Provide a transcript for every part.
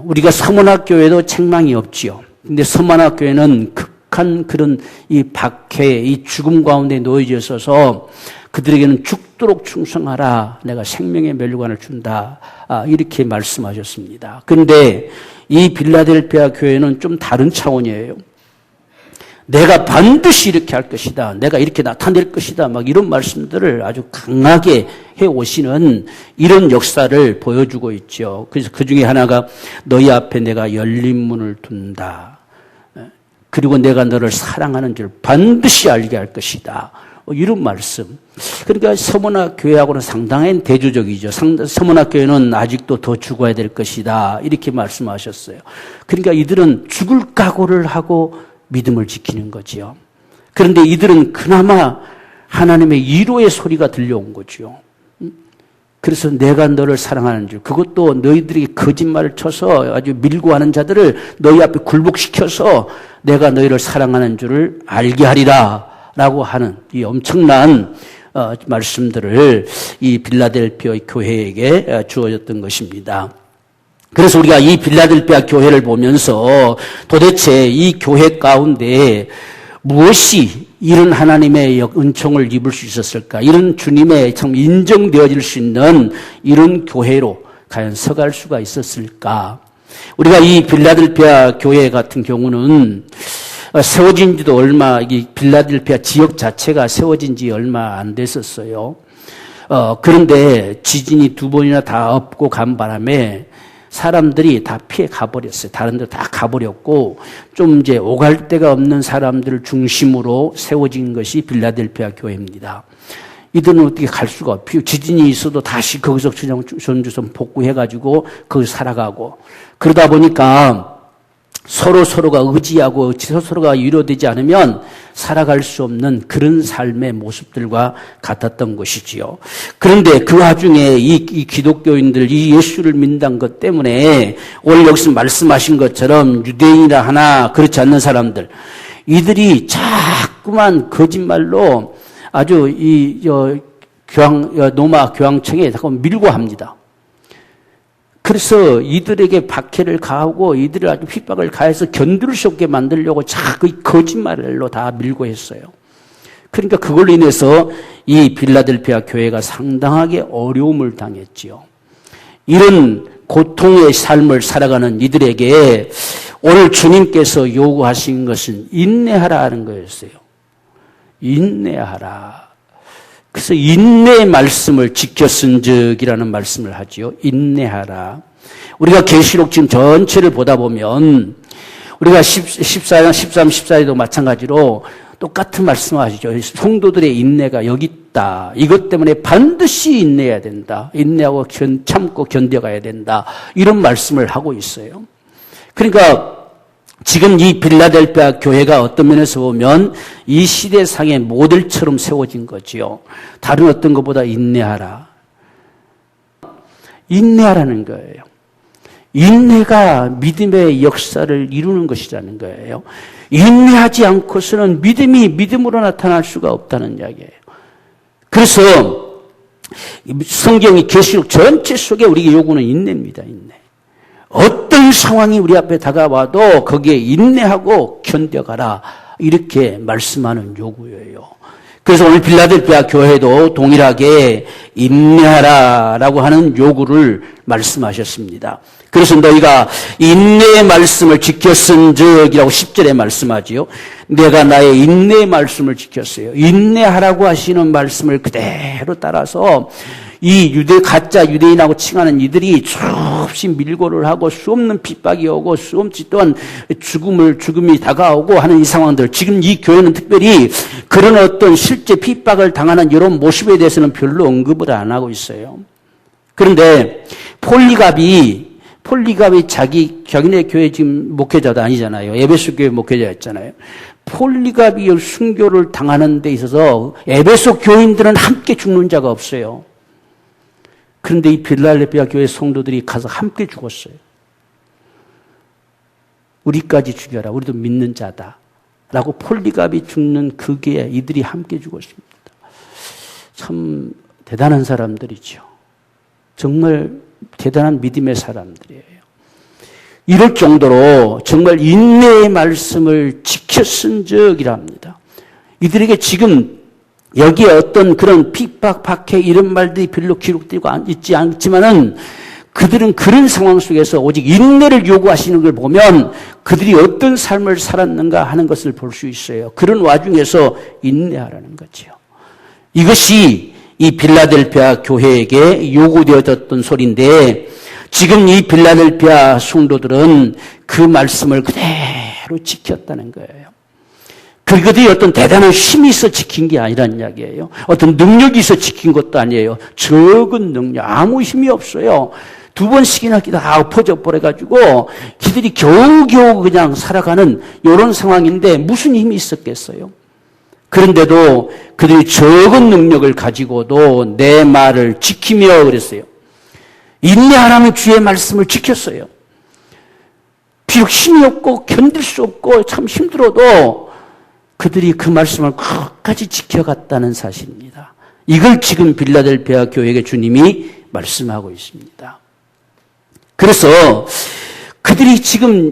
우리가 서문학교에도 책망이 없지요. 근데 서문학교에는 극한 그런 이 박해, 이 죽음 가운데 놓여져 있어서 그들에게는 죽도록 충성하라. 내가 생명의 멸류관을 준다. 이렇게 말씀하셨습니다. 그런데 이 빌라델피아 교회는 좀 다른 차원이에요. 내가 반드시 이렇게 할 것이다. 내가 이렇게 나타낼 것이다. 막 이런 말씀들을 아주 강하게 해오시는 이런 역사를 보여주고 있죠. 그래서 그 중에 하나가 너희 앞에 내가 열린 문을 둔다. 그리고 내가 너를 사랑하는 줄 반드시 알게 할 것이다. 이런 말씀. 그러니까 서문학 교회하고는 상당히 대조적이죠. 서문학 교회는 아직도 더 죽어야 될 것이다. 이렇게 말씀하셨어요. 그러니까 이들은 죽을 각오를 하고 믿음을 지키는 거지요. 그런데 이들은 그나마 하나님의 위로의 소리가 들려온 거죠. 그래서 내가 너를 사랑하는 줄, 그것도 너희들이 거짓말을 쳐서 아주 밀고 하는 자들을 너희 앞에 굴복시켜서 내가 너희를 사랑하는 줄을 알게 하리라 라고 하는 이 엄청난 말씀들을 이 빌라델피아 교회에게 주어졌던 것입니다. 그래서 우리가 이 빌라델피아 교회를 보면서 도대체 이 교회 가운데 무엇이 이런 하나님의 은총을 입을 수 있었을까? 이런 주님의 참 인정되어질 수 있는 이런 교회로 과연 서갈 수가 있었을까? 우리가 이 빌라델피아 교회 같은 경우는 세워진 지도 이 빌라델피아 지역 자체가 세워진 지 얼마 안 됐었어요. 그런데 지진이 2번이나 다 엎고 간 바람에 사람들이 다 피해 가버렸어요. 다른 데 다 가버렸고, 좀 이제 오갈 데가 없는 사람들을 중심으로 세워진 것이 빌라델피아 교회입니다. 이들은 어떻게 갈 수가 없어요. 지진이 있어도 다시 거기서 전주선 복구해가지고 거기서 살아가고, 그러다 보니까 서로가 의지하고 서로가 위로되지 않으면 살아갈 수 없는 그런 삶의 모습들과 같았던 것이지요. 그런데 그 와중에 이 기독교인들, 이 예수를 믿는 것 때문에 오늘 여기서 말씀하신 것처럼 유대인이라 하나 그렇지 않는 사람들, 이들이 자꾸만 거짓말로 아주 노마 교황청에 자꾸 밀고 합니다. 그래서 이들에게 박해를 가하고 이들을 아주 핍박을 가해서 견딜 수 없게 만들려고 자꾸 거짓말로 다 밀고 했어요. 그러니까 그걸로 인해서 이 빌라델피아 교회가 상당하게 어려움을 당했지요. 이런 고통의 삶을 살아가는 이들에게 오늘 주님께서 요구하신 것은 인내하라는 거였어요. 인내하라. 그래서 인내의 말씀을 지켰은즉이라는 말씀을 하지요. 인내하라. 우리가 계시록 지금 전체를 보다 보면 우리가 14장, 13, 14에도 마찬가지로 똑같은 말씀을 하시죠. 성도들의 인내가 여기 있다. 이것 때문에 반드시 인내해야 된다. 인내하고 참고 견뎌가야 된다. 이런 말씀을 하고 있어요. 그러니까 지금 이 빌라델피아 교회가 어떤 면에서 보면 이 시대상의 모델처럼 세워진 거지요. 다른 어떤 것보다 인내하라. 인내하라는 거예요. 인내가 믿음의 역사를 이루는 것이라는 거예요. 인내하지 않고서는 믿음이 믿음으로 나타날 수가 없다는 이야기예요. 그래서 성경이 계시록 전체 속에 우리에게 요구는 인내입니다. 인내. 어떤 상황이 우리 앞에 다가와도 거기에 인내하고 견뎌가라. 이렇게 말씀하는 요구예요. 그래서 오늘 빌라델피아 교회도 동일하게 인내하라라고 하는 요구를 말씀하셨습니다. 그래서 너희가 인내의 말씀을 지켰은즉이라고 10절에 말씀하지요. 내가 나의 인내의 말씀을 지켰어요. 인내하라고 하시는 말씀을 그대로 따라서 이 가짜 유대인하고 칭하는 이들이 수없이 밀고를 하고 수없는 핍박이 오고 수없이 또한 죽음이 다가오고 하는 이 상황들. 지금 이 교회는 특별히 그런 어떤 실제 핍박을 당하는 이런 모습에 대해서는 별로 언급을 안 하고 있어요. 그런데 폴리갑이 자기네 교회 지금 목회자도 아니잖아요. 에베소 교회 목회자였잖아요. 폴리갑이 순교를 당하는 데 있어서 에베소 교인들은 함께 죽는 자가 없어요. 그런데 이 빌라델피아 교회 성도들이 가서 함께 죽었어요. 우리까지 죽여라. 우리도 믿는 자다. 라고 폴리갑이 죽는 그게 이들이 함께 죽었습니다. 참 대단한 사람들이죠. 정말 대단한 믿음의 사람들이에요. 이럴 정도로 정말 인내의 말씀을 지켰은 적이랍니다. 이들에게 지금 여기에 어떤 그런 핍박, 박해 이런 말들이 별로 기록되고 있지 않지만은 그들은 그런 상황 속에서 오직 인내를 요구하시는 걸 보면 그들이 어떤 삶을 살았는가 하는 것을 볼 수 있어요. 그런 와중에서 인내하라는 거죠. 이것이 이 빌라델피아 교회에게 요구되어졌던 소리인데 지금 이 빌라델피아 성도들은 그 말씀을 그대로 지켰다는 거예요. 그들이 어떤 대단한 힘이 있어 지킨 게 아니란 이야기예요. 어떤 능력이 있어 지킨 것도 아니에요. 적은 능력, 아무 힘이 없어요. 2번씩이나 다 엎어져 버려가지고 기들이 겨우겨우 그냥 살아가는 이런 상황인데 무슨 힘이 있었겠어요? 그런데도 그들이 적은 능력을 가지고도 내 말을 지키며 그랬어요. 인내하라는 주의 말씀을 지켰어요. 비록 힘이 없고 견딜 수 없고 참 힘들어도 그들이 그 말씀을 끝까지 지켜갔다는 사실입니다. 이걸 지금 빌라델피아 교회에게 주님이 말씀하고 있습니다. 그래서 그들이 지금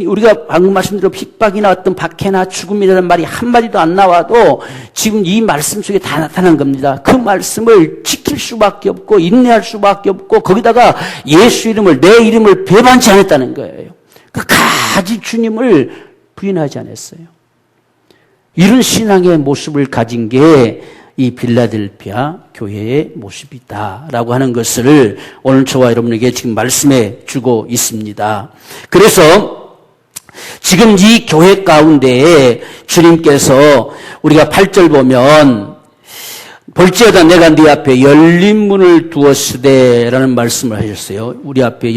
우리가 방금 말씀드린 핍박이나 어떤 박해나 죽음이라는 말이 한마디도 안 나와도 지금 이 말씀 속에 다 나타난 겁니다. 그 말씀을 지킬 수밖에 없고 인내할 수밖에 없고 거기다가 예수 이름을 내 이름을 배반치 않았다는 거예요. 끝까지 주님을 부인하지 않았어요. 이런 신앙의 모습을 가진 게 이 빌라델피아 교회의 모습이다라고 하는 것을 오늘 저와 여러분에게 지금 말씀해 주고 있습니다. 그래서 지금 이 교회 가운데에 주님께서 우리가 8절 보면 볼지어다 내가 네 앞에 열린 문을 두었으되 라는 말씀을 하셨어요. 네 앞에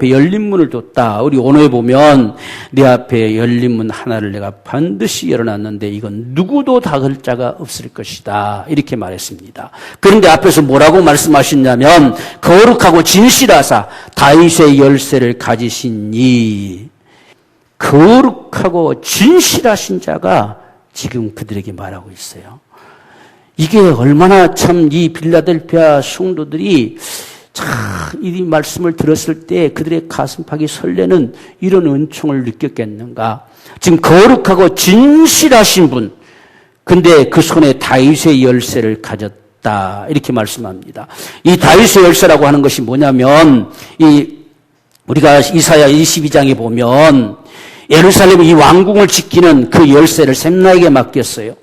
열린 문을 뒀다. 우리 언어에 보면 네 앞에 열린 문 하나를 내가 반드시 열어놨는데 이건 누구도 닫을 자가 없을 것이다. 이렇게 말했습니다. 그런데 앞에서 뭐라고 말씀하셨냐면 거룩하고 진실하사 다윗의 열쇠를 가지신 이 거룩하고 진실하신 자가 지금 그들에게 말하고 있어요. 이게 얼마나 참 이 빌라델피아 성도들이 참 이 말씀을 들었을 때 그들의 가슴팍이 설레는 이런 은총을 느꼈겠는가. 지금 거룩하고 진실하신 분, 근데 그 손에 다윗의 열쇠를 가졌다 이렇게 말씀합니다. 이 다윗의 열쇠라고 하는 것이 뭐냐면 우리가 이사야 22장에 보면 예루살렘 이 왕궁을 지키는 그 열쇠를 셈나에게 맡겼어요.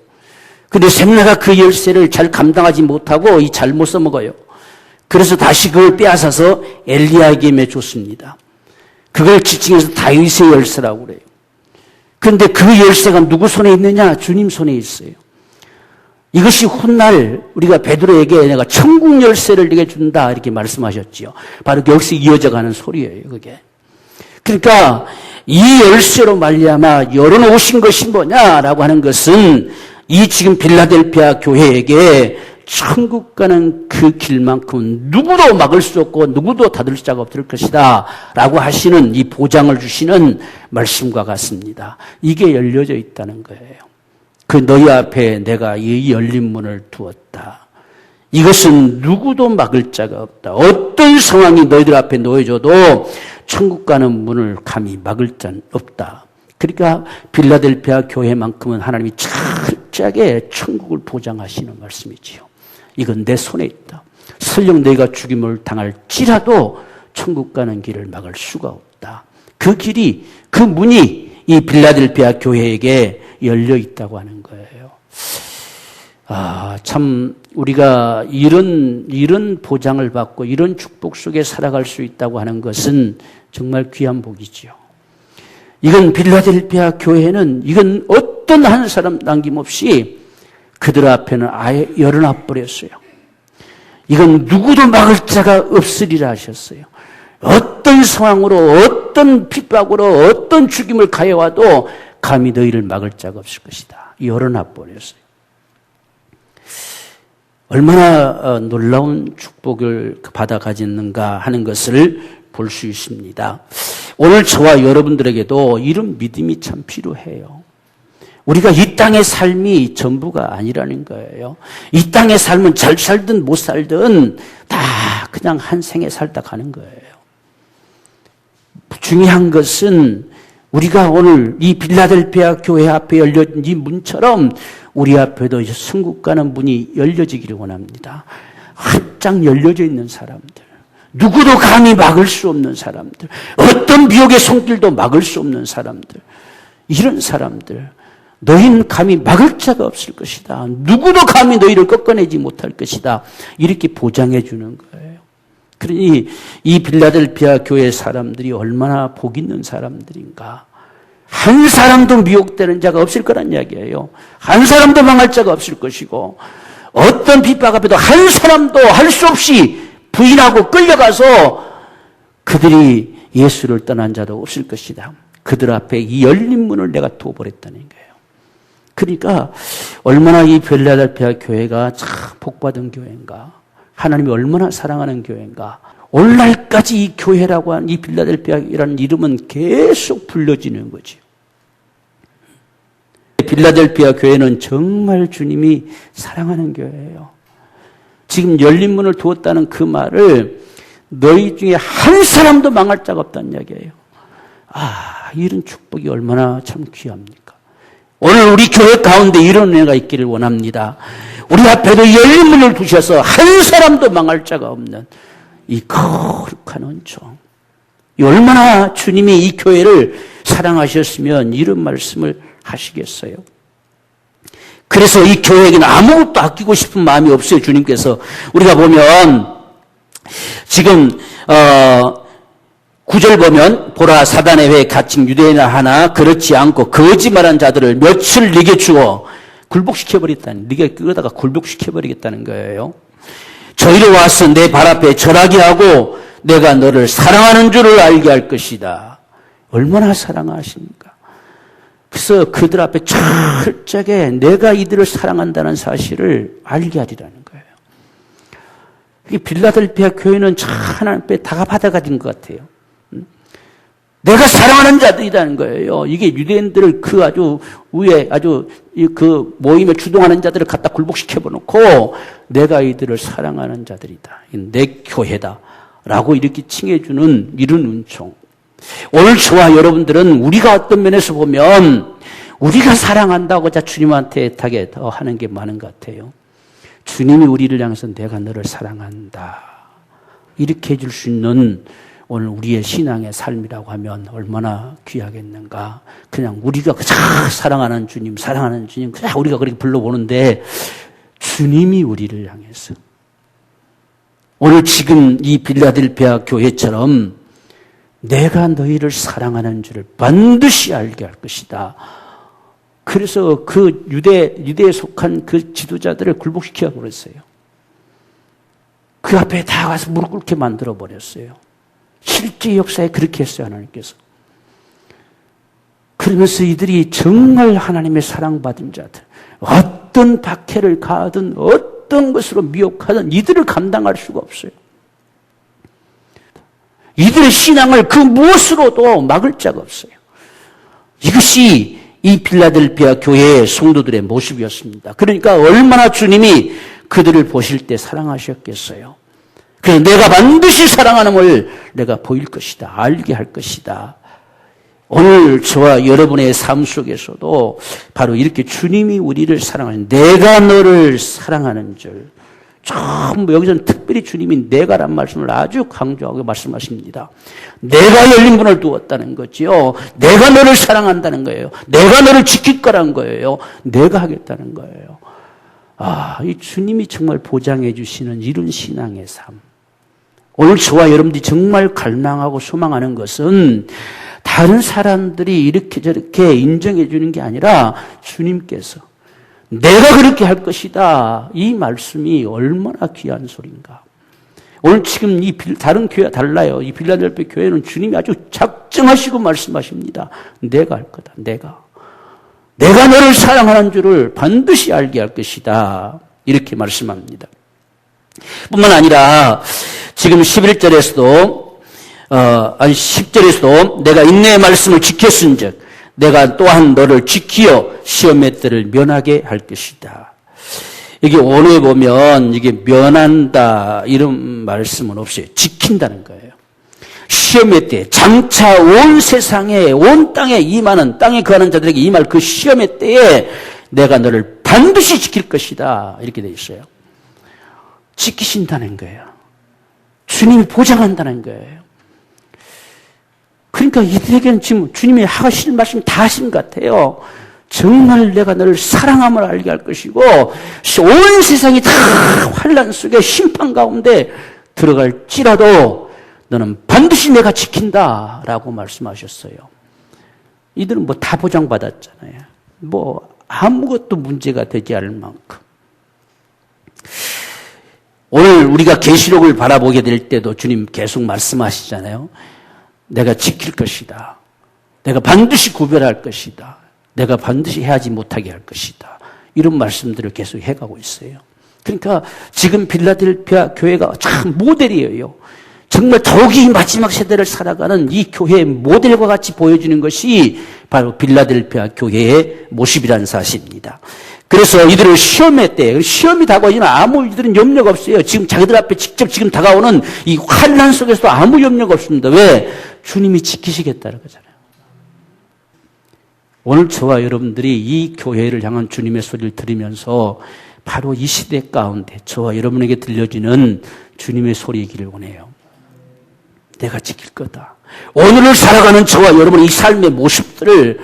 근데 셈나가 그 열쇠를 잘 감당하지 못하고 잘못 써먹어요. 그래서 다시 그걸 빼앗아서 엘리야에게 줬습니다. 그걸 지칭해서 다윗의 열쇠라고 그래요. 그런데 그 열쇠가 누구 손에 있느냐? 주님 손에 있어요. 이것이 훗날 우리가 베드로에게 내가 천국 열쇠를 네게 준다 이렇게 말씀하셨지요. 바로 여기서 이어져가는 소리예요. 그게. 그러니까 이 열쇠로 말미암아 열어놓으신 것이 뭐냐라고 하는 것은 이 지금 빌라델피아 교회에게 천국 가는 그 길만큼 누구도 막을 수 없고 누구도 닫을 자가 없을 것이다 라고 하시는 이 보장을 주시는 말씀과 같습니다. 이게 열려져 있다는 거예요. 그 너희 앞에 내가 이 열린 문을 두었다. 이것은 누구도 막을 자가 없다. 어떤 상황이 너희들 앞에 놓여져도 천국 가는 문을 감히 막을 자는 없다. 그러니까 빌라델피아 교회만큼은 하나님이 철저하게 천국을 보장하시는 말씀이지요. 이건 내 손에 있다. 설령 너희가 죽임을 당할지라도 천국 가는 길을 막을 수가 없다. 그 길이, 그 문이 이 빌라델피아 교회에게 열려 있다고 하는 거예요. 참 우리가 이런 보장을 받고 이런 축복 속에 살아갈 수 있다고 하는 것은 정말 귀한 복이지요. 이건 빌라델피아 교회는 이건 어떤 한 사람 남김없이 그들 앞에는 아예 열어놔 버렸어요. 이건 누구도 막을 자가 없으리라 하셨어요. 어떤 상황으로 어떤 핍박으로 어떤 죽임을 가해와도 감히 너희를 막을 자가 없을 것이다. 열어놔 버렸어요. 얼마나 놀라운 축복을 받아 가졌는가 하는 것을 볼 수 있습니다. 오늘 저와 여러분들에게도 이런 믿음이 참 필요해요. 우리가 이 땅의 삶이 전부가 아니라는 거예요. 이 땅의 삶은 잘 살든 못 살든 다 그냥 한 생에 살다 가는 거예요. 중요한 것은 우리가 오늘 이 빌라델피아 교회 앞에 열려진 이 문처럼 우리 앞에도 천국 가는 문이 열려지기를 원합니다. 활짝 열려져 있는 사람들, 누구도 감히 막을 수 없는 사람들, 어떤 미혹의 손길도 막을 수 없는 사람들, 이런 사람들, 너희는 감히 막을 자가 없을 것이다. 누구도 감히 너희를 꺾어내지 못할 것이다. 이렇게 보장해 주는 거예요. 그러니 이 빌라델피아 교회 사람들이 얼마나 복 있는 사람들인가. 한 사람도 미혹되는 자가 없을 거란 이야기예요. 한 사람도 망할 자가 없을 것이고 어떤 핍박 앞에도 한 사람도 할 수 없이 부인하고 끌려가서 그들이 예수를 떠난 자도 없을 것이다. 그들 앞에 이 열린 문을 내가 둬버렸다는 거예요. 그러니까 얼마나 이 빌라델피아 교회가 참 복받은 교회인가. 하나님이 얼마나 사랑하는 교회인가. 오늘날까지 이 교회라고 하는 이 빌라델피아라는 이름은 계속 불려지는 거지. 빌라델피아 교회는 정말 주님이 사랑하는 교회예요. 지금 열린 문을 두었다는 그 말을 너희 중에 한 사람도 망할 자가 없다는 이야기예요. 이런 축복이 얼마나 참 귀합니까? 오늘 우리 교회 가운데 이런 은혜가 있기를 원합니다. 우리 앞에도 열린 문을 두셔서 한 사람도 망할 자가 없는 이 거룩한 은총. 얼마나 주님이 이 교회를 사랑하셨으면 이런 말씀을 하시겠어요? 그래서 이 교회에게는 아무것도 아끼고 싶은 마음이 없어요. 주님께서. 우리가 보면 지금 9절 보면 보라 사단의 회에 갇힌 유대인 하나 그렇지 않고 거짓말한 자들을 며칠 네게 주어 굴복시켜버렸다는, 네게 끌어다가 굴복시켜버리겠다는 거예요. 저희로 와서 내 발 앞에 절하게 하고 내가 너를 사랑하는 줄을 알게 할 것이다. 얼마나 사랑하십니까? 그래서 그들 앞에 철저하게 내가 이들을 사랑한다는 사실을 알게 하리라는 거예요. 이 빌라델피아 교회는 참 하나님 앞에 다가받아가진 것 같아요. 내가 사랑하는 자들이라는 거예요. 이게 유대인들을 그 아주 위에 아주 그 모임에 주동하는 자들을 갖다 굴복시켜놓고 내가 이들을 사랑하는 자들이다. 내 교회다. 라고 이렇게 칭해주는 이런 은총. 오늘 저와 여러분들은 우리가 어떤 면에서 보면 우리가 사랑한다고 주님한테 애타게 더 하는 게 많은 것 같아요. 주님이 우리를 향해서 내가 너를 사랑한다. 이렇게 해줄 수 있는 오늘 우리의 신앙의 삶이라고 하면 얼마나 귀하겠는가. 그냥 우리가 사랑하는 주님, 사랑하는 주님, 그냥 우리가 그렇게 불러보는데 주님이 우리를 향해서 오늘 지금 이 빌라델피아 교회처럼 내가 너희를 사랑하는 줄을 반드시 알게 할 것이다. 그래서 그 유대에 속한 그 지도자들을 굴복시켜 버렸어요. 그 앞에 다 가서 무릎 꿇게 만들어 버렸어요. 실제 역사에 그렇게 했어요, 하나님께서. 그러면서 이들이 정말 하나님의 사랑받은 자들, 어떤 박해를 가하든 어떤 것으로 미혹하든 이들을 감당할 수가 없어요. 이들의 신앙을 그 무엇으로도 막을 자가 없어요. 이것이 이 빌라델피아 교회의 성도들의 모습이었습니다. 그러니까 얼마나 주님이 그들을 보실 때 사랑하셨겠어요. 그래서 내가 반드시 사랑하는 걸 내가 보일 것이다. 알게 할 것이다. 오늘 저와 여러분의 삶 속에서도 바로 이렇게 주님이 우리를 사랑하는, 내가 너를 사랑하는 줄. 전부 여기서는 특별히 주님이 내가란 말씀을 아주 강조하고 말씀하십니다. 내가 열린 문을 두었다는 거지요. 내가 너를 사랑한다는 거예요. 내가 너를 지킬 거란 거예요. 내가 하겠다는 거예요. 이 주님이 정말 보장해 주시는 이런 신앙의 삶. 오늘 저와 여러분들이 정말 갈망하고 소망하는 것은 다른 사람들이 이렇게 저렇게 인정해 주는 게 아니라 주님께서 내가 그렇게 할 것이다. 이 말씀이 얼마나 귀한 소리인가. 오늘 지금 다른 교회와 달라요. 이 빌라델피아 교회는 주님이 아주 작정하시고 말씀하십니다. 내가 할 거다. 내가 너를 사랑하는 줄을 반드시 알게 할 것이다. 이렇게 말씀합니다. 뿐만 아니라 지금 11절에서도 10절에서도 내가 인내의 말씀을 지켰은즉 내가 또한 너를 지키어 시험의 때를 면하게 할 것이다. 이게 원어에 보면 이게 면한다 이런 말씀은 없어요. 지킨다는 거예요. 시험의 때, 장차 온 세상에, 온 땅에 임하는, 땅에 거하는 자들에게 임할 그 시험의 때에 내가 너를 반드시 지킬 것이다. 이렇게 되어 있어요. 지키신다는 거예요. 주님이 보장한다는 거예요. 그러니까 이들에게는 지금 주님이 하실 말씀 다 하신 것 같아요. 정말 내가 너를 사랑함을 알게 할 것이고 온 세상이 다 환난 속에 심판 가운데 들어갈지라도 너는 반드시 내가 지킨다라고 말씀하셨어요. 이들은 뭐 다 보장받았잖아요. 뭐 아무것도 문제가 되지 않을 만큼. 오늘 우리가 계시록을 바라보게 될 때도 주님 계속 말씀하시잖아요. 내가 지킬 것이다. 내가 반드시 구별할 것이다. 내가 반드시 해하지 못하게 할 것이다. 이런 말씀들을 계속 해가고 있어요. 그러니까 지금 빌라델피아 교회가 참 모델이에요. 정말 더욱이 마지막 세대를 살아가는 이 교회의 모델과 같이 보여주는 것이 바로 빌라델피아 교회의 모습이라는 사실입니다. 그래서 이들을 시험의 때, 시험이 다가오지만 아무 이들은 염려가 없어요. 지금 자기들 앞에 직접 지금 다가오는 이 환난 속에서도 아무 염려가 없습니다. 왜? 주님이 지키시겠다는 거잖아요. 오늘 저와 여러분들이 이 교회를 향한 주님의 소리를 들으면서 바로 이 시대 가운데 저와 여러분에게 들려지는 주님의 소리이기를 원해요. 내가 지킬 거다. 오늘을 살아가는 저와 여러분의 이 삶의 모습들을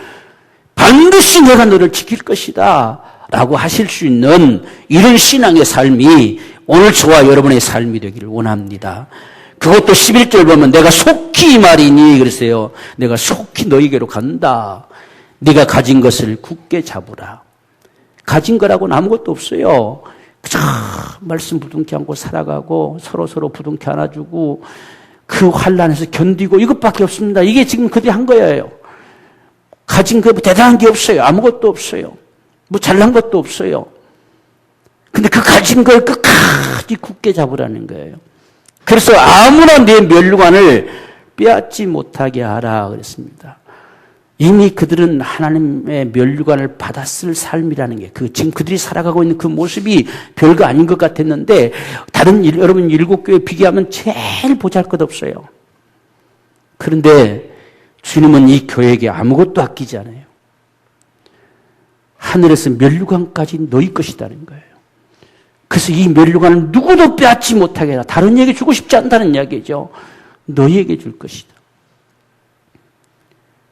반드시 내가 너를 지킬 것이다 라고 하실 수 있는 이런 신앙의 삶이 오늘 저와 여러분의 삶이 되기를 원합니다. 그것도 11절 보면 내가 속히 말이니 그랬어요. 내가 속히 너희에게로 간다. 네가 가진 것을 굳게 잡으라. 가진 거라고는 아무것도 없어요. 그저 말씀 부둥켜 안고 살아가고 서로 부둥켜 안아주고 그 환난에서 견디고 이것밖에 없습니다. 이게 지금 그들이 한 거예요. 가진 거 대단한 게 없어요. 아무것도 없어요. 뭐 잘난 것도 없어요. 근데 그 가진 걸 끝까지 굳게 잡으라는 거예요. 그래서 아무나 내 멸류관을 빼앗지 못하게 하라 그랬습니다. 이미 그들은 하나님의 멸류관을 받았을 삶이라는 게 지금 그들이 살아가고 있는 그 모습이 별거 아닌 것 같았는데 다른 여러분 7교회 비교하면 제일 보잘것없어요. 그런데 주님은 이 교회에게 아무것도 아끼지 않아요. 하늘에서 멸류관까지 너희 것이라는 거예요. 그래서 이 멸류관을 누구도 빼앗지 못하게 해라. 다른 이에게 주고 싶지 않다는 이야기죠. 너희에게 줄 것이다.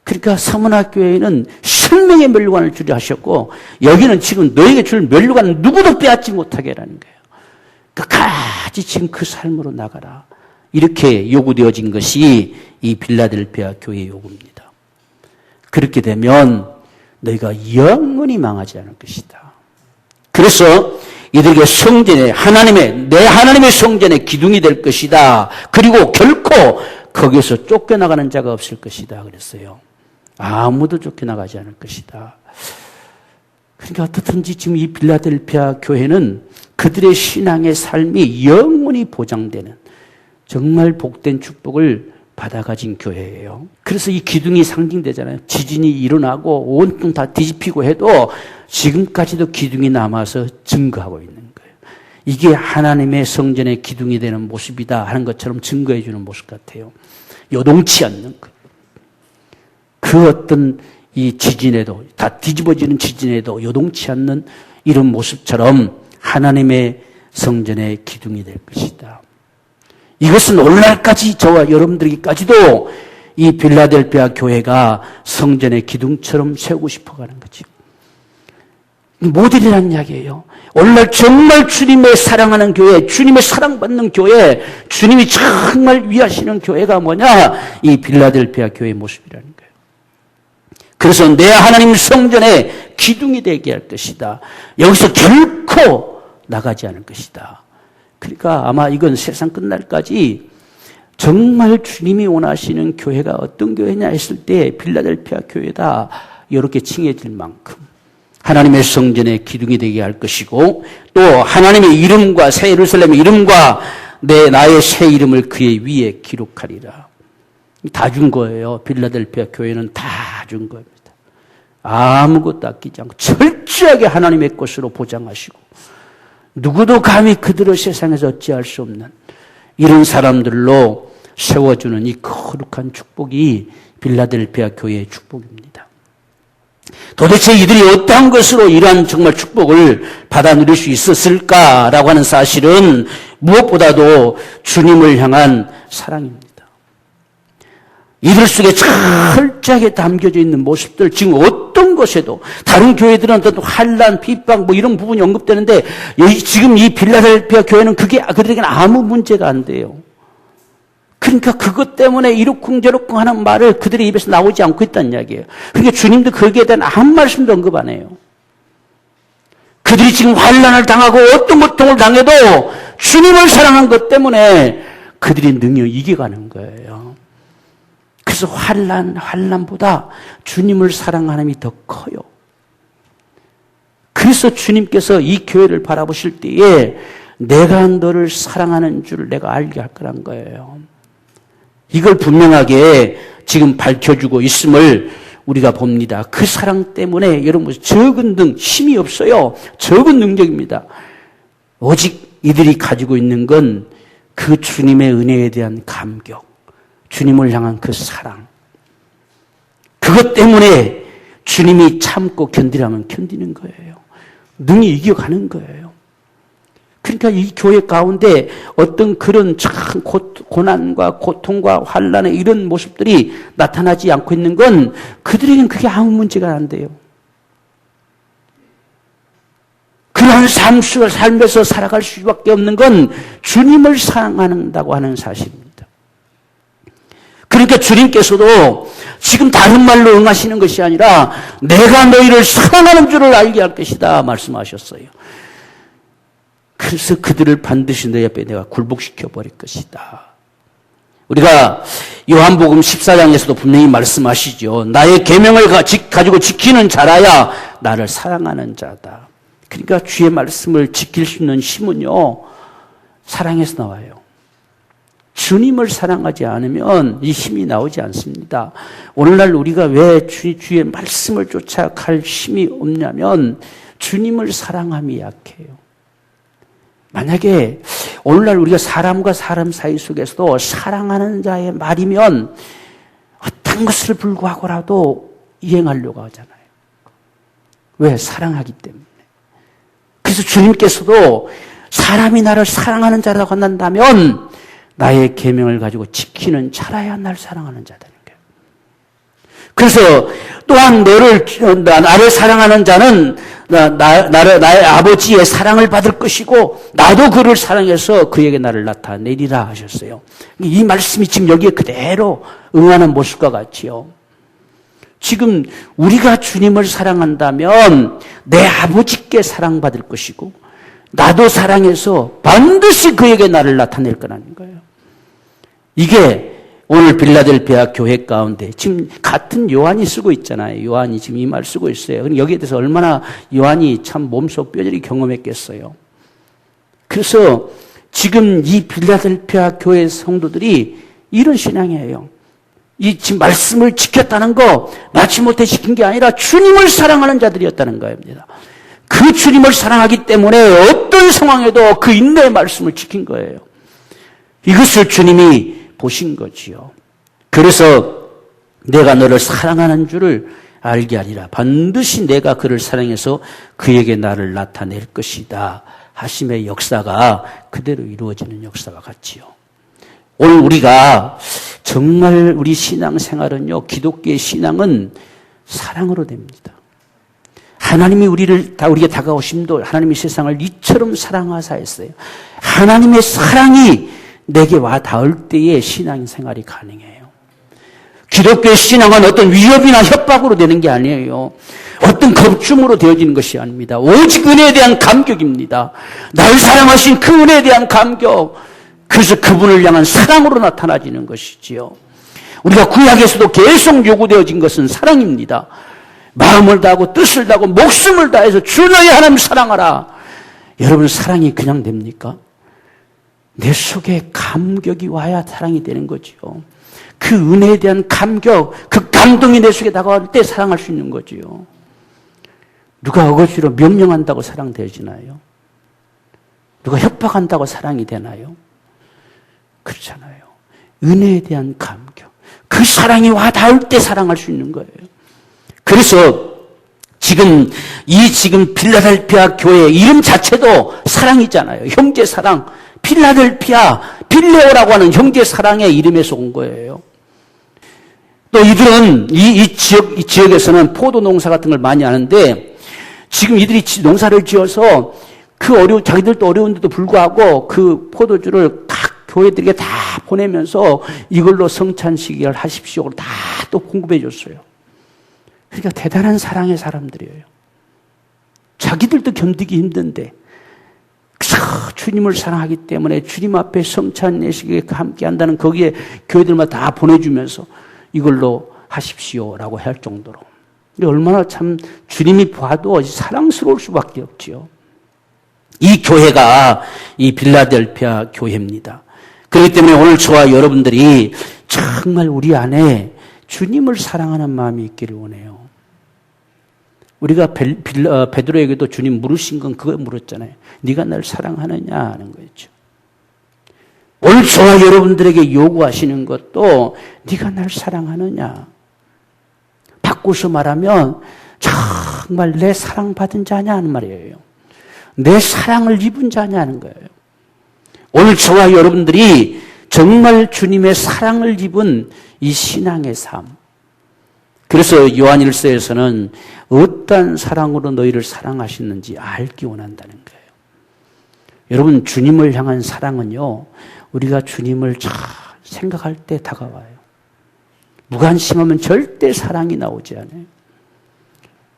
그러니까 서문학교회는 생명의 멸류관을 주려 하셨고 여기는 지금 너에게 줄 멸류관을 누구도 빼앗지 못하게 하라는 거예요. 끝까지 지금 그 삶으로 나가라. 이렇게 요구되어진 것이 이 빌라델피아 교회의 요구입니다. 그렇게 되면 너희가 영원히 망하지 않을 것이다. 그래서 이들에게 성전에 내 하나님의 성전에 기둥이 될 것이다. 그리고 결코 거기에서 쫓겨나가는 자가 없을 것이다. 그랬어요. 아무도 쫓겨나가지 않을 것이다. 그러니까 어떻든지 지금 이 빌라델피아 교회는 그들의 신앙의 삶이 영원히 보장되는 정말 복된 축복을 받아가진 교회예요. 그래서 이 기둥이 상징되잖아요. 지진이 일어나고 온통 다 뒤집히고 해도 지금까지도 기둥이 남아서 증거하고 있는 거예요. 이게 하나님의 성전의 기둥이 되는 모습이다 하는 것처럼 증거해 주는 모습 같아요. 요동치 않는 것. 그 어떤 이 지진에도 다 뒤집어지는 지진에도 요동치 않는 이런 모습처럼 하나님의 성전의 기둥이 될 것이다. 이것은 오늘날까지 저와 여러분들에게까지도 이 빌라델피아 교회가 성전의 기둥처럼 세우고 싶어가는 거죠. 모델이라는 이야기예요. 오늘날 정말 주님의 사랑하는 교회, 주님의 사랑받는 교회, 주님이 정말 위하시는 교회가 뭐냐? 이 빌라델피아 교회의 모습이라는 거예요. 그래서 내 하나님 성전의 기둥이 되게 할 것이다. 여기서 결코 나가지 않을 것이다. 그러니까 아마 이건 세상 끝날까지 정말 주님이 원하시는 교회가 어떤 교회냐 했을 때 빌라델피아 교회다 이렇게 칭해질 만큼 하나님의 성전의 기둥이 되게 할 것이고 또 하나님의 이름과 새 예루살렘의 이름과 나의 새 이름을 그의 위에 기록하리라. 다 준 거예요. 빌라델피아 교회는 다 준 겁니다. 아무것도 아끼지 않고 철저하게 하나님의 것으로 보장하시고 누구도 감히 그들을 세상에서 어찌할 수 없는 이런 사람들로 세워주는 이 거룩한 축복이 빌라델피아 교회의 축복입니다. 도대체 이들이 어떠한 것으로 이러한 정말 축복을 받아 누릴 수 있었을까라고 하는 사실은 무엇보다도 주님을 향한 사랑입니다. 이들 속에 철저하게 담겨져 있는 모습들, 지금 어떤 것에도 다른 교회들은 어떤 환난, 핍박 뭐 이런 부분이 언급되는데 지금 이 빌라델피아 교회는 그게 그들에게는 아무 문제가 안 돼요. 그러니까 그것 때문에 이러쿵저러쿵 하는 말을 그들의 입에서 나오지 않고 있다는 이야기예요. 그러니까 주님도 거기에 대한 아무 말씀도 언급 안 해요. 그들이 지금 환난을 당하고 어떤 고통을 당해도 주님을 사랑한 것 때문에 그들이 능히 이겨가는 거예요. 그래서 환난보다 주님을 사랑하는 힘이 더 커요. 그래서 주님께서 이 교회를 바라보실 때에 내가 너를 사랑하는 줄 내가 알게 할 거란 거예요. 이걸 분명하게 지금 밝혀주고 있음을 우리가 봅니다. 그 사랑 때문에 여러분 적은 등 힘이 없어요. 적은 능력입니다. 오직 이들이 가지고 있는 건 그 주님의 은혜에 대한 감격, 주님을 향한 그 사랑. 그것 때문에 주님이 참고 견디라면 견디는 거예요. 능히 이겨가는 거예요. 그러니까 이 교회 가운데 어떤 그런 참 고난과 고통과 환난의 이런 모습들이 나타나지 않고 있는 건 그들에게는 그게 아무 문제가 안 돼요. 그런 삶에서 살아갈 수밖에 없는 건 주님을 사랑한다고 하는 사실입니다. 그러니까 주님께서도 지금 다른 말로 응하시는 것이 아니라 내가 너희를 사랑하는 줄을 알게 할 것이다 말씀하셨어요. 그래서 그들을 반드시 내 앞에 내가 굴복시켜 버릴 것이다. 우리가 요한복음 14장에서도 분명히 말씀하시죠. 나의 계명을 가지고 지키는 자라야 나를 사랑하는 자다. 그러니까 주의 말씀을 지킬 수 있는 힘은요, 사랑에서 나와요. 주님을 사랑하지 않으면 이 힘이 나오지 않습니다. 오늘날 우리가 왜 주의 말씀을 쫓아갈 힘이 없냐면 주님을 사랑함이 약해요. 만약에 오늘날 우리가 사람과 사람 사이 속에서도 사랑하는 자의 말이면 어떤 것을 불구하고라도 이행하려고 하잖아요. 왜? 사랑하기 때문에. 그래서 주님께서도 사람이 나를 사랑하는 자라고 한다면 나의 계명을 가지고 지키는 자라야 나를 사랑하는 자다는 거예요. 그래서 또한 나를 사랑하는 자는 나의 아버지의 사랑을 받을 것이고 나도 그를 사랑해서 그에게 나를 나타내리라 하셨어요. 이 말씀이 지금 여기에 그대로 응하는 모습과 같지요. 지금 우리가 주님을 사랑한다면 내 아버지께 사랑받을 것이고 나도 사랑해서 반드시 그에게 나를 나타낼 거라는 거예요. 이게 오늘 빌라델피아 교회 가운데 지금 같은 요한이 쓰고 있잖아요. 요한이 지금 이 말 쓰고 있어요. 그럼 여기에 대해서 얼마나 요한이 참 몸속 뼈저리 경험했겠어요. 그래서 지금 이 빌라델피아 교회 성도들이 이런 신앙이에요. 이 지금 말씀을 지켰다는 거 마치 못해 지킨 게 아니라 주님을 사랑하는 자들이었다는 겁니다. 그 주님을 사랑하기 때문에 어떤 상황에도 그 인내의 말씀을 지킨 거예요. 이것을 주님이 보신 거지요. 그래서 내가 너를 사랑하는 줄을 알게 하리라. 반드시 내가 그를 사랑해서 그에게 나를 나타낼 것이다 하심의 역사가 그대로 이루어지는 역사와 같지요. 오늘 우리가 정말 우리 신앙생활은요, 기독교의 신앙은 사랑으로 됩니다. 하나님이 우리에게 다가오심도 하나님이 세상을 이처럼 사랑하사 했어요. 하나님의 사랑이 내게 와 닿을 때에 신앙생활이 가능해요. 기독교의 신앙은 어떤 위협이나 협박으로 되는 게 아니에요. 어떤 겁줌으로 되어지는 것이 아닙니다. 오직 은혜에 대한 감격입니다. 나를 사랑하신 그 은혜에 대한 감격. 그래서 그분을 향한 사랑으로 나타나지는 것이지요. 우리가 구약에서도 계속 요구되어진 것은 사랑입니다. 마음을 다하고 뜻을 다하고 목숨을 다해서 주 너희 하나님 사랑하라. 여러분 사랑이 그냥 됩니까? 내 속에 감격이 와야 사랑이 되는 거죠. 그 은혜에 대한 감격, 그 감동이 내 속에 다가올 때 사랑할 수 있는 거지요. 누가 억지로 명령한다고 사랑되어지나요? 누가 협박한다고 사랑이 되나요? 그렇잖아요. 은혜에 대한 감격. 그 사랑이 와 닿을 때 사랑할 수 있는 거예요. 그래서 지금 필라델피아 교회 이름 자체도 사랑이잖아요. 형제 사랑. 필라델피아, 필레오라고 하는 형제 사랑의 이름에서 온 거예요. 또 이들은 이 지역에서는 포도 농사 같은 걸 많이 하는데 지금 이들이 농사를 지어서 자기들도 어려운데도 불구하고 그 포도주를 각 교회들에게 다 보내면서 이걸로 성찬식을 하십시오. 다 또 공급해 줬어요. 그러니까 대단한 사랑의 사람들이에요. 자기들도 견디기 힘든데 주님을 사랑하기 때문에 주님 앞에 성찬 예식에 함께 한다는 거기에 교회들마다 다 보내주면서 이걸로 하십시오라고 할 정도로. 얼마나 참 주님이 봐도 사랑스러울 수밖에 없지요. 이 교회가 이 빌라델피아 교회입니다. 그렇기 때문에 오늘 저와 여러분들이 정말 우리 안에 주님을 사랑하는 마음이 있기를 원해요. 우리가 베드로에게도 주님 물으신 건 그거 물었잖아요. 네가 날 사랑하느냐 하는 거였죠. 오늘 저와 여러분들에게 요구하시는 것도 네가 날 사랑하느냐. 바꿔서 말하면 정말 내 사랑받은 자냐 하는 말이에요. 내 사랑을 입은 자냐 하는 거예요. 오늘 저와 여러분들이 정말 주님의 사랑을 입은 이 신앙의 삶. 그래서 요한일서에서는 어떠한 사랑으로 너희를 사랑하시는지 알기 원한다는 거예요. 여러분, 주님을 향한 사랑은요, 우리가 주님을 잘 생각할 때 다가와요. 무관심하면 절대 사랑이 나오지 않아요.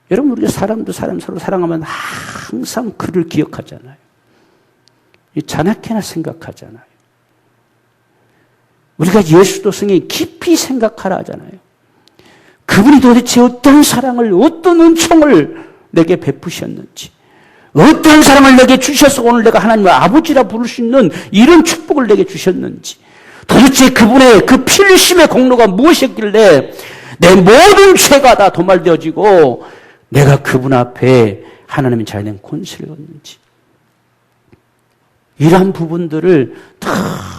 여러분, 우리가 사람도 서로 사랑하면 항상 그를 기억하잖아요. 자나깨나 생각하잖아요. 우리가 예수도성에 깊이 생각하라 하잖아요. 그분이 도대체 어떤 사랑을, 어떤 은총을 내게 베푸셨는지, 어떤 사랑을 내게 주셔서 오늘 내가 하나님을 아버지라 부를 수 있는 이런 축복을 내게 주셨는지, 도대체 그분의 그 필심의 공로가 무엇이었길래 내 모든 죄가 다 도말되어지고 내가 그분 앞에 하나님의 자녀된 권세를 얻는지, 이러한 부분들을 다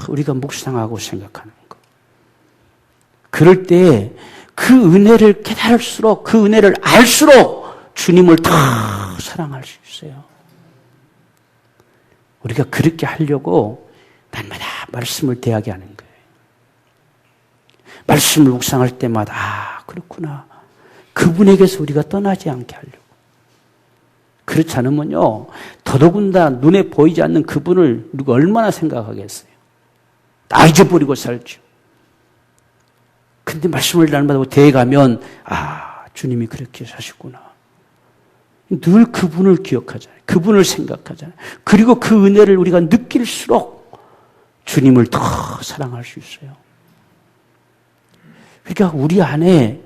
우리가 묵상하고 생각하는 것. 그럴 때 그 은혜를 깨달을수록, 그 은혜를 알수록 주님을 더 사랑할 수 있어요. 우리가 그렇게 하려고 날마다 말씀을 대하게 하는 거예요. 말씀을 묵상할 때마다 그렇구나. 그분에게서 우리가 떠나지 않게 하려고. 그렇지 않으면요, 더더군다나 눈에 보이지 않는 그분을 누가 얼마나 생각하겠어요. 다 잊어버리고 살죠. 근데 말씀을 날마다 대해가면, 주님이 그렇게 사셨구나. 늘 그분을 기억하잖아요. 그분을 생각하잖아요. 그리고 그 은혜를 우리가 느낄수록 주님을 더 사랑할 수 있어요. 그러니까 우리 안에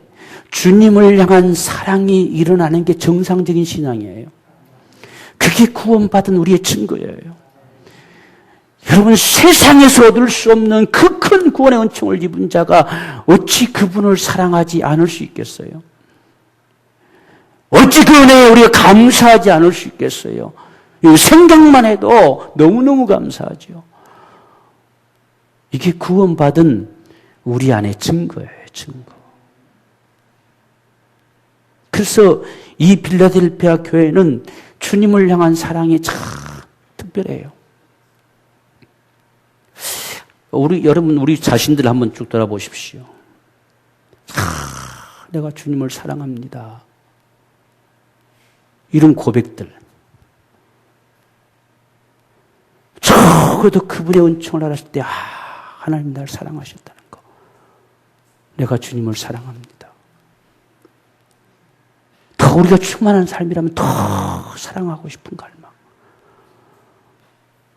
주님을 향한 사랑이 일어나는 게 정상적인 신앙이에요. 그게 구원받은 우리의 증거예요. 여러분, 세상에서 얻을 수 없는 그 큰 구원의 은총을 입은 자가 어찌 그분을 사랑하지 않을 수 있겠어요? 어찌 그 은혜에 우리가 감사하지 않을 수 있겠어요? 생각만 해도 너무너무 감사하죠. 이게 구원받은 우리 안의 증거예요, 증거. 그래서 이 빌라델피아 교회는 주님을 향한 사랑이 참 특별해요. 여러분, 우리 자신들 한번 쭉 돌아보십시오. 내가 주님을 사랑합니다. 이런 고백들. 적어도 그분의 은총을 알았을 때, 하나님 나를 사랑하셨다는 거. 내가 주님을 사랑합니다. 더 우리가 충만한 삶이라면 더 사랑하고 싶은 갈망.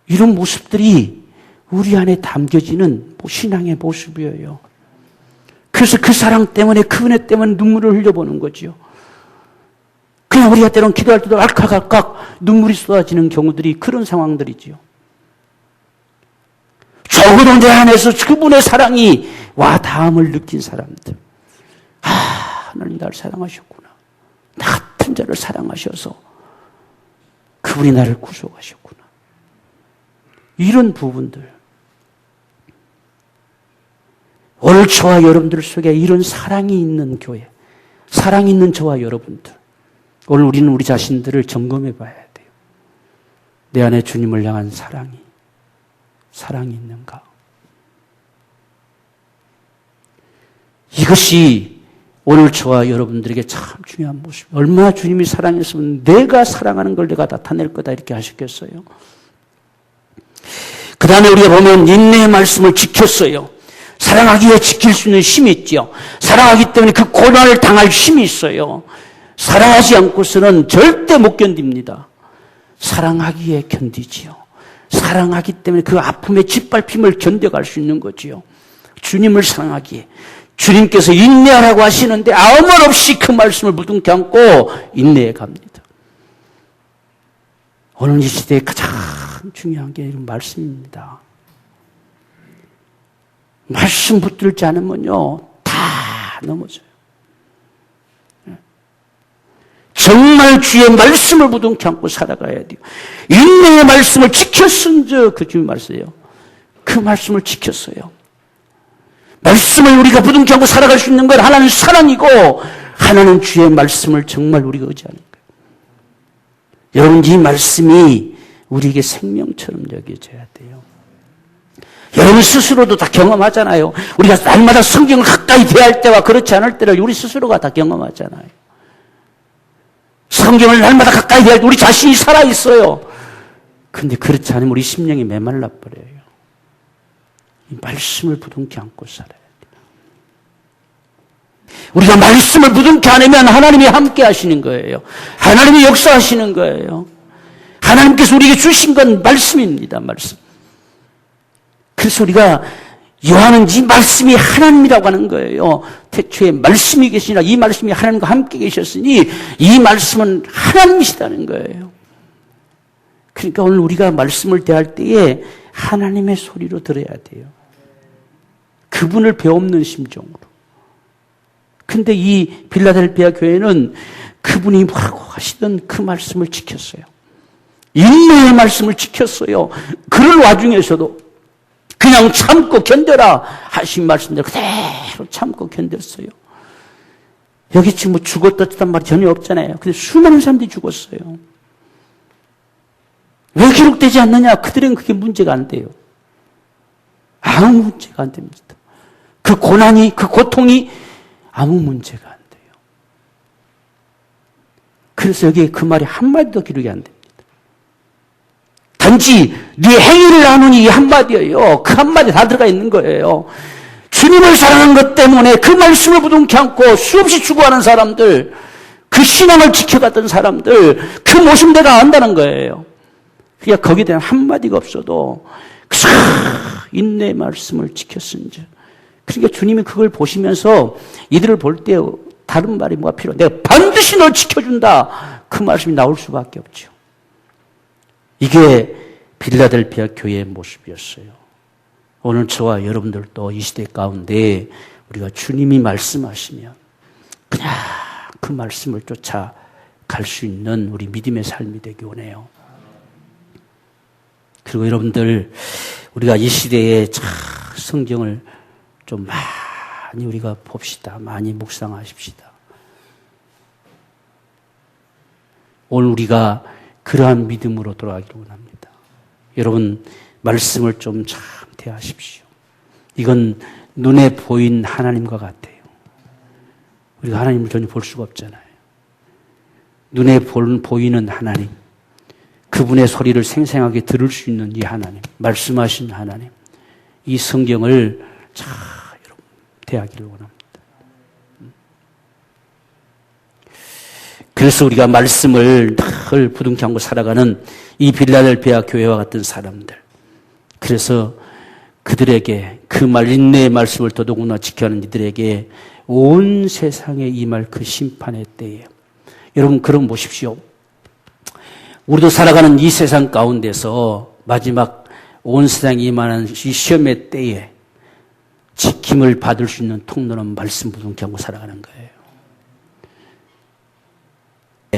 이런 모습들이 우리 안에 담겨지는 신앙의 모습이에요. 그래서 그 사랑 때문에, 그 은혜 때문에 눈물을 흘려보는 거죠. 그냥 우리가 때로는 기도할 때도 알칵알칵 눈물이 쏟아지는 경우들이 그런 상황들이지요. 적어도 내 안에서 그분의 사랑이 와 닿음을 느낀 사람들. 하나님 나를 사랑하셨구나. 나 같은 자를 사랑하셔서 그분이 나를 구속하셨구나. 이런 부분들. 오늘 저와 여러분들 속에 이런 사랑이 있는 교회, 사랑이 있는 저와 여러분들, 오늘 우리는 우리 자신들을 점검해 봐야 돼요. 내 안에 주님을 향한 사랑이 있는가? 이것이 오늘 저와 여러분들에게 참 중요한 모습. 얼마나 주님이 사랑했으면 내가 사랑하는 걸 내가 나타낼 거다 이렇게 하셨겠어요. 그 다음에 우리가 보면 인내의 말씀을 지켰어요. 사랑하기에 지킬 수 있는 힘이 있죠. 사랑하기 때문에 그 고난을 당할 힘이 있어요. 사랑하지 않고서는 절대 못 견딥니다. 사랑하기에 견디지요. 사랑하기 때문에 그 아픔의 짓밟힘을 견뎌갈 수 있는 거지요. 주님을 사랑하기에. 주님께서 인내하라고 하시는데 아무 말 없이 그 말씀을 무등케 안고 인내해 갑니다. 오늘 이 시대에 가장 중요한 게 이런 말씀입니다. 말씀 붙들지 않으면요, 다 넘어져요. 정말 주의 말씀을 무등케 안고 살아가야 돼요. 인내의 말씀을 지켰은즉 그 주님 말씀이에요. 그 말씀을 지켰어요. 말씀을 우리가 부둥켜 안고 살아갈 수 있는 건 하나는 사랑이고 하나는 주의 말씀을 정말 우리가 의지하는 거예요. 여러분 이 말씀이 우리에게 생명처럼 여겨져야 돼요. 여러분 스스로도 다 경험하잖아요. 우리가 날마다 성경을 가까이 대할 때와 그렇지 않을 때를 우리 스스로가 다 경험하잖아요. 성경을 날마다 가까이 대할 때 우리 자신이 살아있어요. 그런데 그렇지 않으면 우리 심령이 메말라 버려요. 이 말씀을 부둥켜 안고 살아야 돼요. 우리가 말씀을 부둥켜 안으면 하나님이 함께 하시는 거예요. 하나님이 역사하시는 거예요. 하나님께서 우리에게 주신 건 말씀입니다. 말씀. 그래서 우리가 요한은 이 말씀이 하나님이라고 하는 거예요. 태초에 말씀이 계시니라 이 말씀이 하나님과 함께 계셨으니 이 말씀은 하나님이시다는 거예요. 그러니까 오늘 우리가 말씀을 대할 때에 하나님의 소리로 들어야 돼요. 그분을 배없는 심정으로. 근데 이 빌라델피아 교회는 그분이 뭐라고 하시던 그 말씀을 지켰어요. 인내의 말씀을 지켰어요. 그럴 와중에서도 그냥 참고 견뎌라 하신 말씀대로 그대로 참고 견뎠어요. 여기 지금 뭐 죽었다는 말이 전혀 없잖아요. 근데 수많은 사람들이 죽었어요. 왜 기록되지 않느냐? 그들은 그게 문제가 안 돼요. 아무 문제가 안 됩니다. 그 고난이, 그 고통이 아무 문제가 안 돼요. 그래서 여기에 그 말이 한마디도 기록이 안 됩니다. 단지 네 행위를 나누니 이 한마디예요. 그 한마디 다 들어가 있는 거예요. 주님을 사랑하는 것 때문에 그 말씀을 부둥켜 안고 수없이 죽어가는 사람들, 그 신앙을 지켜갔던 사람들, 그 모습 내가 안다는 거예요. 그러니까 거기에 대한 한마디가 없어도 인내의 말씀을 지켰은지. 그러니까 주님이 그걸 보시면서 이들을 볼 때 다른 말이 뭐가 필요해? 내가 반드시 널 지켜준다. 그 말씀이 나올 수밖에 없죠. 이게 빌라델피아 교회의 모습이었어요. 오늘 저와 여러분들도 이 시대 가운데 우리가 주님이 말씀하시면 그냥 그 말씀을 쫓아 갈 수 있는 우리 믿음의 삶이 되기 원해요. 그리고 여러분들 우리가 이 시대에 성경을 좀 많이 우리가 봅시다. 많이 묵상하십시다. 오늘 우리가 그러한 믿음으로 돌아가기를 원합니다. 여러분 말씀을 좀 참 대하십시오. 이건 눈에 보인 하나님과 같아요. 우리가 하나님을 전혀 볼 수가 없잖아요. 눈에 보이는 하나님, 그분의 소리를 생생하게 들을 수 있는 이 하나님, 말씀하신 하나님, 이 성경을 잘 여러분 대하기를 원합니다. 그래서 우리가 말씀을 늘 부둥켜 안고 살아가는 이 빌라델피아 교회와 같은 사람들, 그래서 그들에게 그 인내의 말씀을 더더구나 지켜하는 이들에게 온 세상에 임할 그 심판의 때에 여러분 그럼 보십시오. 우리도 살아가는 이 세상 가운데서 마지막 온 세상에 임하는 이 시험의 때에 지킴을 받을 수 있는 통로는 말씀 부둥켜 안고 살아가는 거예요.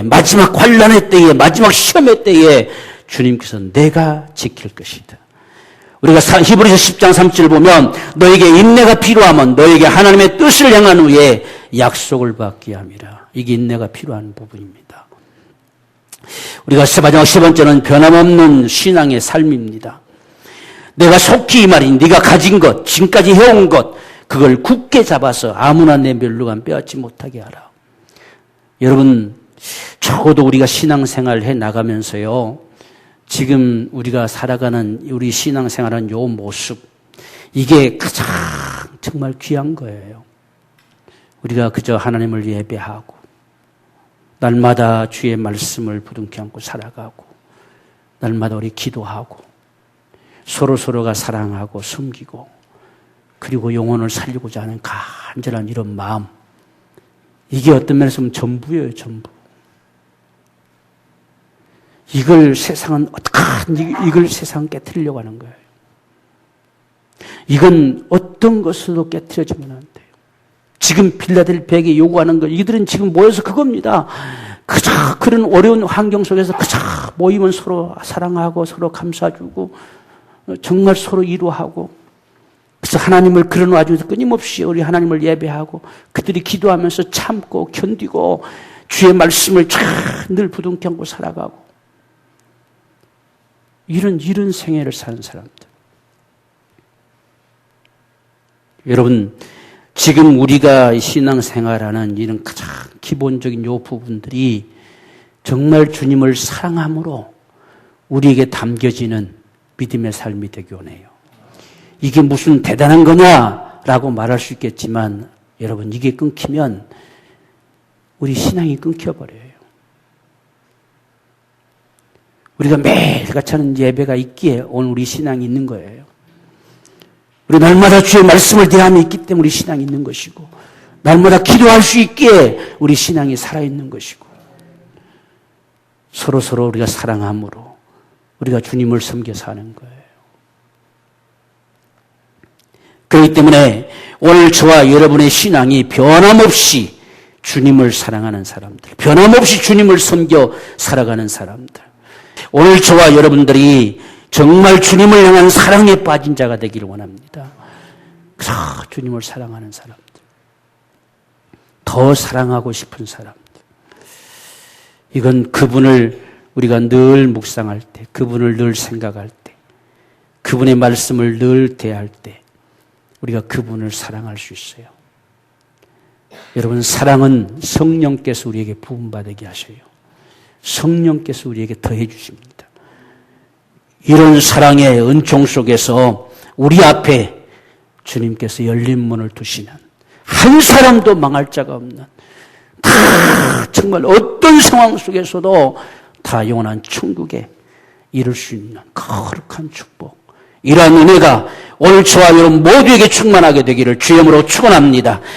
마지막 환난의 때에, 마지막 시험의 때에 주님께서 내가 지킬 것이다. 우리가 히브리서 10장 3절을 보면 너에게 인내가 필요하면 너에게 하나님의 뜻을 행한 후에 약속을 받게 함이라. 이게 인내가 필요한 부분입니다. 우리가 마지막 세 번째는 변함없는 신앙의 삶입니다. 내가 속히 이 말이니 네가 가진 것, 지금까지 해온 것, 그걸 굳게 잡아서 아무나 내 멸류관 빼앗지 못하게 하라. 여러분, 적어도 우리가 신앙생활을 해 나가면서요, 지금 우리가 살아가는 우리 신앙생활은 요 모습, 이게 가장 정말 귀한 거예요. 우리가 그저 하나님을 예배하고 날마다 주의 말씀을 부둥켜 안고 살아가고 날마다 우리 기도하고 서로가 사랑하고 섬기고 그리고 영혼을 살리고자 하는 간절한 이런 마음, 이게 어떤 면에서 보면 전부예요. 전부. 이걸 세상은 이걸 세상 깨트리려고 하는 거예요. 이건 어떤 것으로도 깨트려지면 안 돼요. 지금 빌라델피아에게 요구하는 것, 이들은 지금 모여서 그겁니다. 그저 그런 어려운 환경 속에서 그저 모이면 서로 사랑하고 서로 감싸주고 정말 서로 위로하고, 그래서 하나님을 그런 와중에서 끊임없이 우리 하나님을 예배하고 그들이 기도하면서 참고 견디고 주의 말씀을 늘 부둥켜 안고 살아가고, 이런 생애를 사는 사람들. 여러분, 지금 우리가 신앙생활하는 이런 가장 기본적인 요 부분들이 정말 주님을 사랑함으로 우리에게 담겨지는 믿음의 삶이 되기 원해요. 이게 무슨 대단한 거냐라고 말할 수 있겠지만, 여러분, 이게 끊기면 우리 신앙이 끊겨버려요. 우리가 매일같이 하는 예배가 있기에 오늘 우리 신앙이 있는 거예요. 우리 날마다 주의 말씀을 대하며 있기 때문에 우리 신앙이 있는 것이고, 날마다 기도할 수 있기에 우리 신앙이 살아있는 것이고, 서로 우리가 사랑함으로 우리가 주님을 섬겨 사는 거예요. 그렇기 때문에 오늘 저와 여러분의 신앙이 변함없이 주님을 사랑하는 사람들, 변함없이 주님을 섬겨 살아가는 사람들, 오늘 저와 여러분들이 정말 주님을 향한 사랑에 빠진 자가 되기를 원합니다. 주님을 사랑하는 사람들, 더 사랑하고 싶은 사람들, 이건 그분을 우리가 늘 묵상할 때, 그분을 늘 생각할 때, 그분의 말씀을 늘 대할 때 우리가 그분을 사랑할 수 있어요. 여러분, 사랑은 성령께서 우리에게 부음받게 하셔요. 성령께서 우리에게 더해 주십니다. 이런 사랑의 은총 속에서 우리 앞에 주님께서 열린 문을 두시는, 한 사람도 망할 자가 없는, 다 정말 어떤 상황 속에서도 다 영원한 천국에 이룰 수 있는 거룩한 축복, 이러한 은혜가 오늘 저와 여러분 모두에게 충만하게 되기를 주의 이름으로 축원합니다.